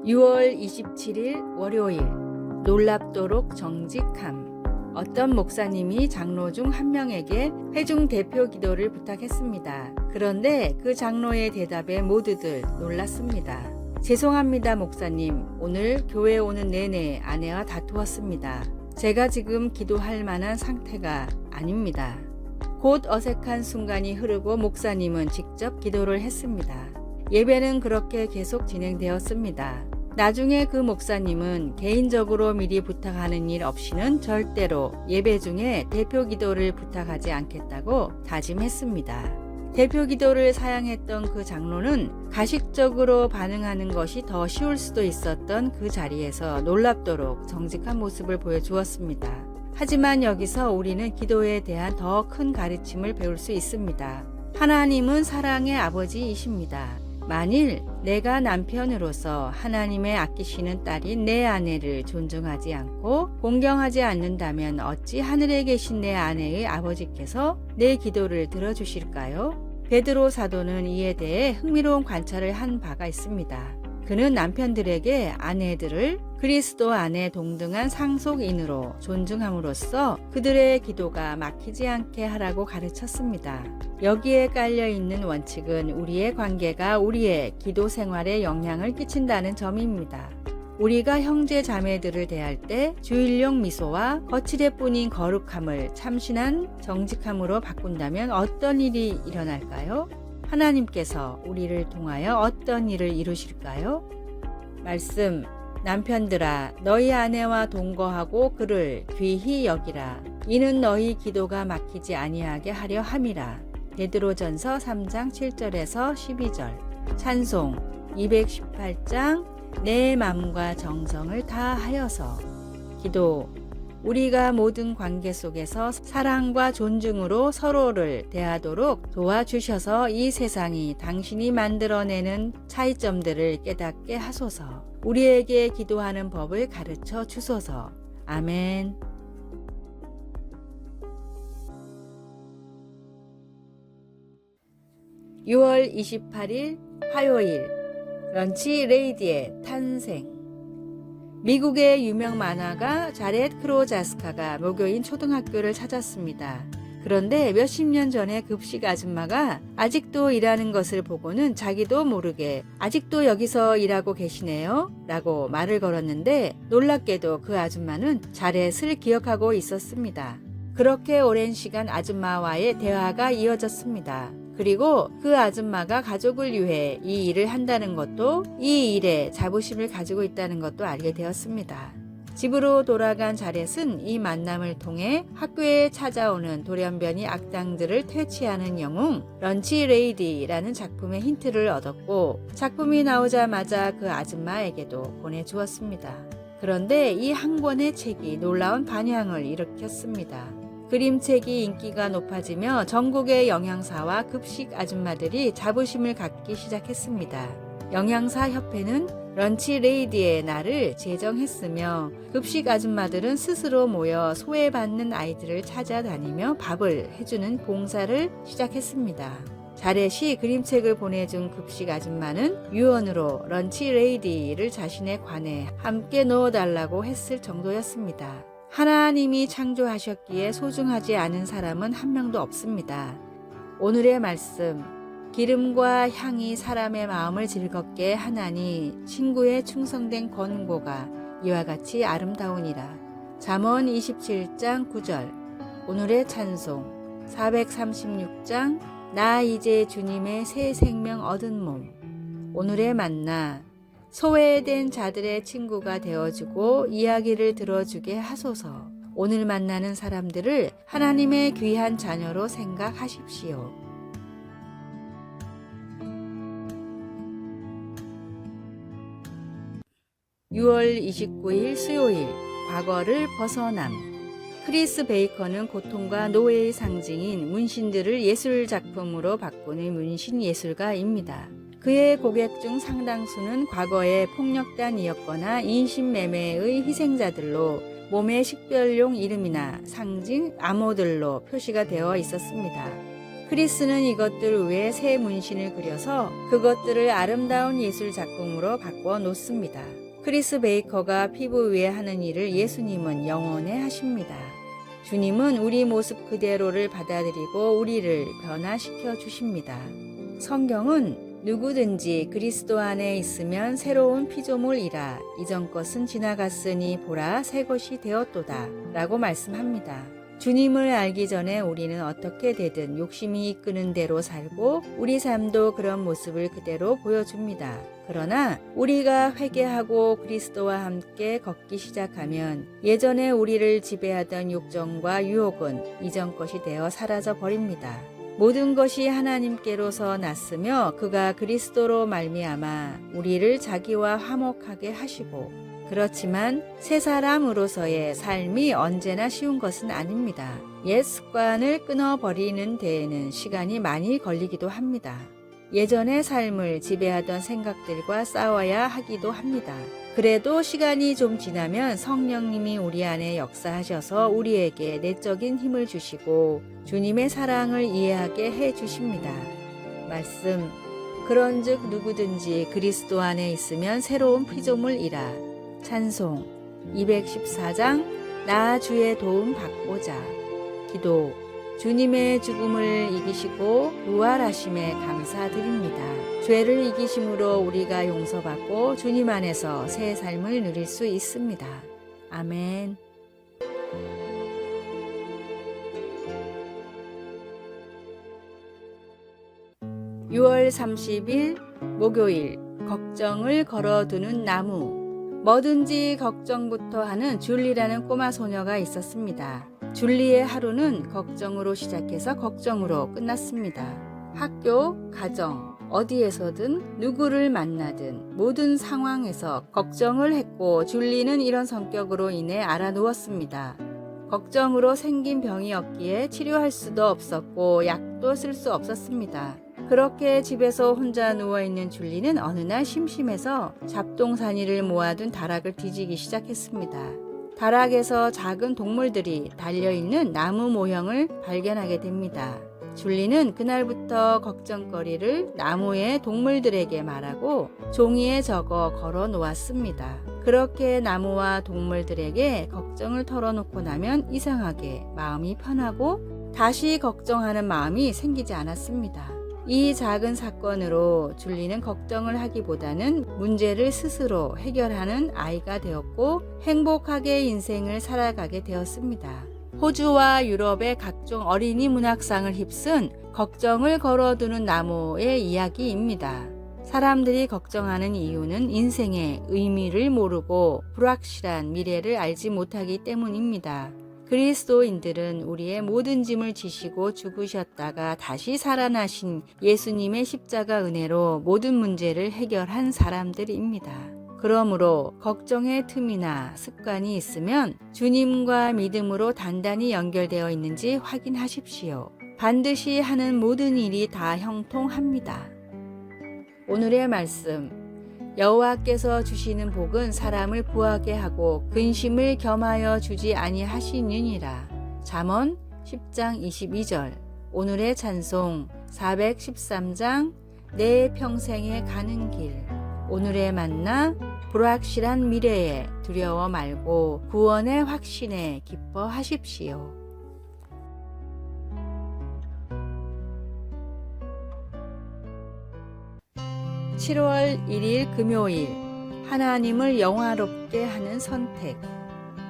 6월 27일 월요일 놀랍도록 정직함. 어떤 목사님이 장로 중 한 명에게 회중 대표 기도를 부탁했습니다. 그런데 그 장로의 대답에 모두들 놀랐습니다. 죄송합니다, 목사님. 오늘 교회 오는 내내 아내와 다투었습니다. 제가 지금 기도할 만한 상태가 아닙니다. 곧 어색한 순간이 흐르고 목사님은 직접 기도를 했습니다. 예배는 그렇게 계속 진행되었습니다. 나중에 그 목사님은 개인적으로 미리 부탁하는 일 없이는 절대로 예배 중에 대표 기도를 부탁하지 않겠다고 다짐했습니다. 대표 기도를 사양했던 그 장로는 가식적으로 반응하는 것이 더 쉬울 수도 있었던 그 자리에서 놀랍도록 정직한 모습을 보여주었습니다. 하지만 여기서 우리는 기도에 대한 더 큰 가르침을 배울 수 있습니다. 하나님은 사랑의 아버지이십니다. 만일 내가 남편으로서 하나님의 아끼시는 딸인 내 아내를 존중하지 않고 공경하지 않는다면 어찌 하늘에 계신 내 아내의 아버지께서 내 기도를 들어주실까요? 베드로 사도는 이에 대해 흥미로운 관찰을 한 바가 있습니다. 그는 남편들에게 아내들을 그리스도 안에 동등한 상속인으로 존중함으로써 그들의 기도가 막히지 않게 하라고 가르쳤습니다. 여기에 깔려있는 원칙은 우리의 관계가 우리의 기도 생활에 영향을 끼친다는 점입니다. 우리가 형제 자매들을 대할 때 주일용 미소와 거칠애뿐인 거룩함을 참신한 정직함으로 바꾼다면 어떤 일이 일어날까요? 하나님께서 우리를 통하여 어떤 일을 이루실까요? 말씀. 남편들아, 너희 아내와 동거하고 그를 귀히 여기라. 이는 너희 기도가 막히지 아니하게 하려 함이라. 베드로전서 3장 7절에서 12절. 찬송 218장 내 맘과 정성을 다하여서. 기도. 우리가 모든 관계 속에서 사랑과 존중으로 서로를 대하도록 도와주셔서 이 세상이 당신이 만들어내는 차이점들을 깨닫게 하소서. 우리에게 기도하는 법을 가르쳐 주소서. 아멘. (6월 28일) 화요일 런치 레이디의 탄생. 미국의 유명 만화가 자렛 크로자스카가 모교인 초등학교를 찾았습니다. 그런데 몇십 년 전에 급식 아줌마가 아직도 일하는 것을 보고는 자기도 모르게 아직도 여기서 일하고 계시네요 라고 말을 걸었는데 놀랍게도 그 아줌마는 자렛을 기억하고 있었습니다. 그렇게 오랜 시간 아줌마와의 대화가 이어졌습니다. 그리고 그 아줌마가 가족을 위해 이 일을 한다는 것도 이 일에 자부심을 가지고 있다는 것도 알게 되었습니다. 집으로 돌아간 자렛은 이 만남을 통해 학교에 찾아오는 돌연변이 악당들을 퇴치하는 영웅 런치 레이디라는 작품의 힌트를 얻었고 작품이 나오자마자 그 아줌마에게도 보내주었습니다. 그런데 이 한 권의 책이 놀라운 반향을 일으켰습니다. 그림책이 인기가 높아지며 전국의 영양사와 급식 아줌마들이 자부심을 갖기 시작했습니다. 영양사협회는 런치 레이디의 날을 제정했으며 급식 아줌마들은 스스로 모여 소외받는 아이들을 찾아다니며 밥을 해주는 봉사를 시작했습니다. 자렛이 그림책을 보내준 급식 아줌마는 유언으로 런치 레이디를 자신의 관에 함께 넣어달라고 했을 정도였습니다. 하나님이 창조하셨기에 소중하지 않은 사람은 한 명도 없습니다. 오늘의 말씀. 기름과 향이 사람의 마음을 즐겁게 하나니 친구의 충성된 권고가 이와 같이 아름다우니라. 잠언 27장 9절. 오늘의 찬송 436장 나 이제 주님의 새 생명 얻은 몸. 오늘의 만나. 소외된 자들의 친구가 되어주고 이야기를 들어주게 하소서. 오늘 만나는 사람들을 하나님의 귀한 자녀로 생각하십시오. (6월 29일) 수요일 과거를 벗어남. 크리스 베이커는 고통과 노예의 상징인 문신들을 예술 작품으로 바꾸는 문신 예술가입니다. 그의 고객 중 상당수는 과거에 폭력단이었거나 인신매매의 희생자들로 몸에 식별용 이름이나 상징 암호들로 표시가 되어 있었습니다. 크리스는 이것들 외에 새 문신을 그려서 그것들을 아름다운 예술 작품으로 바꿔 놓습니다. 크리스 베이커가 피부 위에 하는 일을 예수님은 영원해 하십니다. 주님은 우리 모습 그대로를 받아들이고 우리를 변화시켜 주십니다. 성경은 누구든지 그리스도 안에 있으면 새로운 피조물이라 이전 것은 지나갔으니 보라 새 것이 되었도다 라고 말씀합니다. 주님을 알기 전에 우리는 어떻게 되든 욕심이 이끄는 대로 살고 우리 삶도 그런 모습을 그대로 보여줍니다. 그러나 우리가 회개하고 그리스도와 함께 걷기 시작하면 예전에 우리를 지배하던 욕정과 유혹은 이전 것이 되어 사라져 버립니다. 모든 것이 하나님께로서 났으며 그가 그리스도로 말미암아 우리를 자기와 화목하게 하시고 그렇지만 새 사람으로서의 삶이 언제나 쉬운 것은 아닙니다. 옛 습관을 끊어버리는 데에는 시간이 많이 걸리기도 합니다. 예전의 삶을 지배하던 생각들과 싸워야 하기도 합니다. 그래도 시간이 좀 지나면 성령님이 우리 안에 역사하셔서 우리에게 내적인 힘을 주시고 주님의 사랑을 이해하게 해 주십니다. 말씀 그런즉 누구든지 그리스도 안에 있으면 새로운 피조물이라. 찬송 214장 나 주의 도움 받고자. 기도 주님의 죽음을 이기시고 부활하심에 감사드립니다. 죄를 이기심으로 우리가 용서받고 주님 안에서 새 삶을 누릴 수 있습니다. 아멘. 6월 30일 목요일 걱정을 걸어두는 나무. 뭐든지 걱정부터 하는 줄리라는 꼬마 소녀가 있었습니다. 줄리의 하루는 걱정으로 시작해서 걱정으로 끝났습니다. 학교, 가정, 어디에서든 누구를 만나든 모든 상황에서 걱정을 했고 줄리는 이런 성격으로 인해 알아누웠습니다. 걱정으로 생긴 병이었기에 치료할 수도 없었고 약도 쓸 수 없었습니다. 그렇게 집에서 혼자 누워있는 줄리는 어느 날 심심해서 잡동사니를 모아둔 다락을 뒤지기 시작했습니다. 다락에서 작은 동물들이 달려있는 나무 모형을 발견하게 됩니다. 줄리는 그날부터 걱정거리를 나무의 동물들에게 말하고 종이에 적어 걸어 놓았습니다. 그렇게 나무와 동물들에게 걱정을 털어놓고 나면 이상하게 마음이 편하고 다시 걱정하는 마음이 생기지 않았습니다. 이 작은 사건으로 줄리는 걱정을 하기보다는 문제를 스스로 해결하는 아이가 되었고 행복하게 인생을 살아가게 되었습니다. 호주와 유럽의 각종 어린이 문학상을 휩쓴 걱정을 걸어두는 나무의 이야기입니다. 사람들이 걱정하는 이유는 인생의 의미를 모르고 불확실한 미래를 알지 못하기 때문입니다. 그리스도인들은 우리의 모든 짐을 지시고 죽으셨다가 다시 살아나신 예수님의 십자가 은혜로 모든 문제를 해결한 사람들입니다. 그러므로 걱정의 틈이나 습관이 있으면 주님과 믿음으로 단단히 연결되어 있는지 확인하십시오. 반드시 하는 모든 일이 다 형통합니다. 오늘의 말씀 여호와께서 주시는 복은 사람을 부하게 하고 근심을 겸하여 주지 아니하시느니라. 잠언 10장 22절. 오늘의 찬송 413장 내 평생에 가는 길. 오늘의 만나 불확실한 미래에 두려워 말고 구원의 확신에 기뻐하십시오. 7월 1일 금요일 하나님을 영화롭게 하는 선택.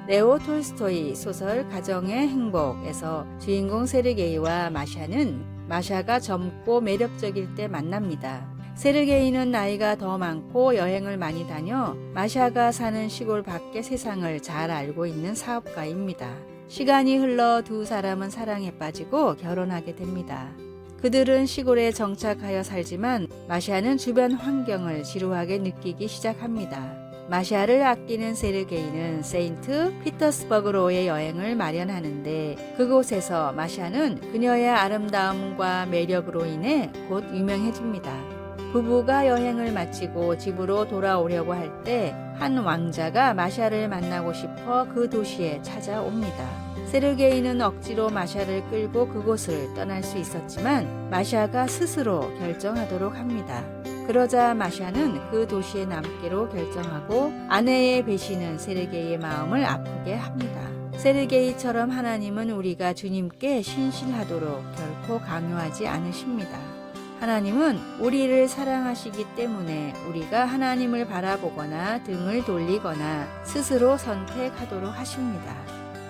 레오 톨스토이 소설 가정의 행복에서 주인공 세르게이와 마샤는 마샤가 젊고 매력적일 때 만납니다. 세르게이는 나이가 더 많고 여행을 많이 다녀 마샤가 사는 시골 밖의 세상을 잘 알고 있는 사업가입니다. 시간이 흘러 두 사람은 사랑에 빠지고 결혼하게 됩니다. 그들은 시골에 정착하여 살지만 마샤는 주변 환경을 지루하게 느끼기 시작합니다. 마샤를 아끼는 세르게이는 세인트 피터스버그로의 여행을 마련하는데 그곳에서 마샤는 그녀의 아름다움과 매력으로 인해 곧 유명해집니다. 부부가 여행을 마치고 집으로 돌아오려고 할 때 한 왕자가 마샤를 만나고 싶어 그 도시에 찾아옵니다. 세르게이는 억지로 마샤를 끌고 그곳을 떠날 수 있었지만 마샤가 스스로 결정하도록 합니다. 그러자 마샤는 그 도시에 남기로 결정하고 아내의 배신은 세르게이의 마음을 아프게 합니다. 세르게이처럼 하나님은 우리가 주님께 신실하도록 결코 강요하지 않으십니다. 하나님은 우리를 사랑하시기 때문에 우리가 하나님을 바라보거나 등을 돌리거나 스스로 선택하도록 하십니다.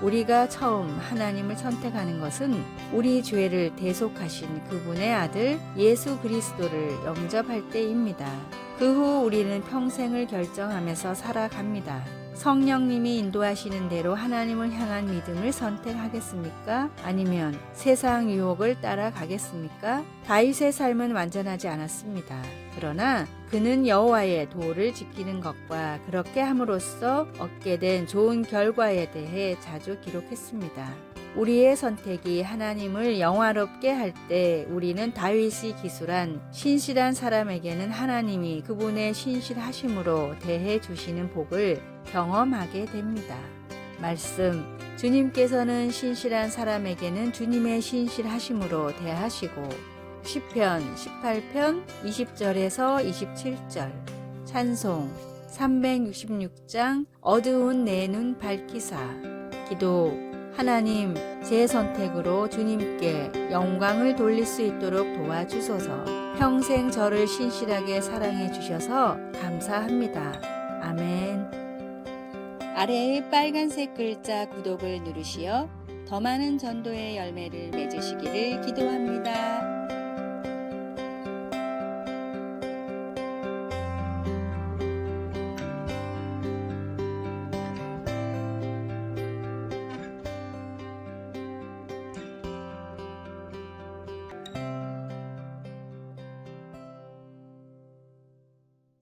우리가 처음 하나님을 선택하는 것은 우리 죄를 대속하신 그분의 아들 예수 그리스도를 영접할 때입니다. 그 후 우리는 평생을 결정하면서 살아갑니다. 성령님이 인도하시는 대로 하나님을 향한 믿음을 선택하겠습니까? 아니면 세상 유혹을 따라가겠습니까? 다윗의 삶은 완전하지 않았습니다. 그러나 그는 여호와의 도를 지키는 것과 그렇게 함으로써 얻게 된 좋은 결과에 대해 자주 기록했습니다. 우리의 선택이 하나님을 영화롭게 할 때 우리는 다윗이 기술한 신실한 사람에게는 하나님이 그분의 신실하심으로 대해 주시는 복을 경험하게 됩니다. 말씀, 주님께서는 신실한 사람에게는 주님의 신실하심으로 대하시고 시편 18편 20절에서 27절 찬송 366장 어두운 내 눈 밝히사 기도 하나님, 제 선택으로 주님께 영광을 돌릴 수 있도록 도와주소서. 평생 저를 신실하게 사랑해 주셔서 감사합니다. 아멘. 아래의 빨간색 글자 구독을 누르시어 더 많은 전도의 열매를 맺으시기를 기도합니다.